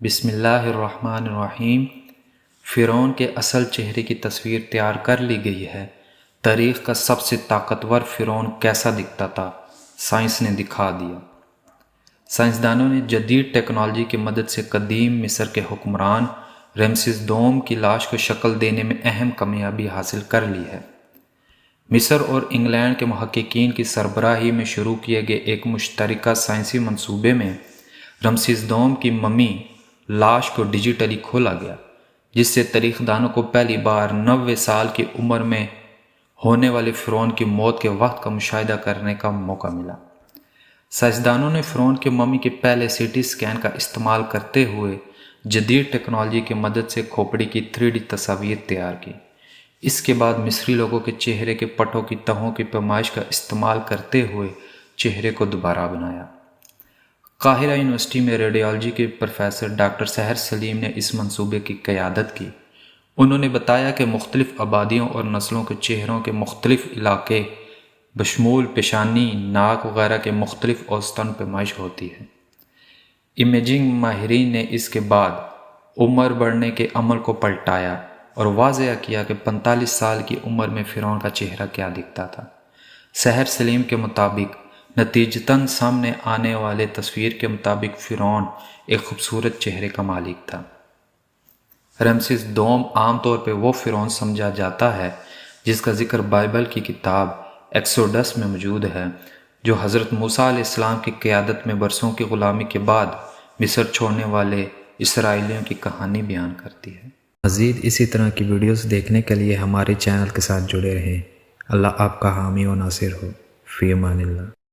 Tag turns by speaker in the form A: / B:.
A: بسم اللہ الرحمن الرحیم۔ فرعون کے اصل چہرے کی تصویر تیار کر لی گئی ہے۔ تاریخ کا سب سے طاقتور فرعون کیسا دکھتا تھا، سائنس نے دکھا دیا۔ سائنسدانوں نے جدید ٹیکنالوجی کی مدد سے قدیم مصر کے حکمران رمسیس دوم کی لاش کو شکل دینے میں اہم کامیابی حاصل کر لی ہے۔ مصر اور انگلینڈ کے محققین کی سربراہی میں شروع کیے گئے ایک مشترکہ سائنسی منصوبے میں رمسیس دوم کی ممی لاش کو ڈیجیٹلی کھولا گیا، جس سے تاریخ دانوں کو پہلی بار 90 سال کی عمر میں ہونے والے فرعون کی موت کے وقت کا مشاہدہ کرنے کا موقع ملا۔ سائنسدانوں نے فرعون کی ممی کے پہلے سی ٹی اسکین کا استعمال کرتے ہوئے جدید ٹیکنالوجی کی مدد سے کھوپڑی کی 3D تصاویر تیار کی۔ اس کے بعد مصری لوگوں کے چہرے کے پٹھوں کی تہوں کی پیمائش کا استعمال کرتے ہوئے چہرے کو دوبارہ بنایا۔ قاہرہ یونیورسٹی میں ریڈیالوجی کے پروفیسر ڈاکٹر سحر سلیم نے اس منصوبے کی قیادت کی۔ انہوں نے بتایا کہ مختلف آبادیوں اور نسلوں کے چہروں کے مختلف علاقے بشمول پیشانی، ناک وغیرہ کے مختلف اوسطن پیمائش ہوتی ہے۔ امیجنگ ماہرین نے اس کے بعد عمر بڑھنے کے عمل کو پلٹایا اور واضح کیا کہ 45 سال کی عمر میں فرعون کا چہرہ کیا دکھتا تھا۔ سحر سلیم کے مطابق نتیجتاً سامنے آنے والے تصویر کے مطابق فرعون ایک خوبصورت چہرے کا مالک تھا۔ رمسیس دوم عام طور پہ وہ فرعون سمجھا جاتا ہے جس کا ذکر بائبل کی کتاب ایکسوڈس میں موجود ہے، جو حضرت موسیٰ علیہ السلام کی قیادت میں برسوں کی غلامی کے بعد مصر چھوڑنے والے اسرائیلیوں کی کہانی بیان کرتی ہے۔
B: مزید اسی طرح کی ویڈیوز دیکھنے کے لیے ہمارے چینل کے ساتھ جڑے رہیں۔ اللہ آپ کا حامی و ناصر ہو۔ فی امان اللہ۔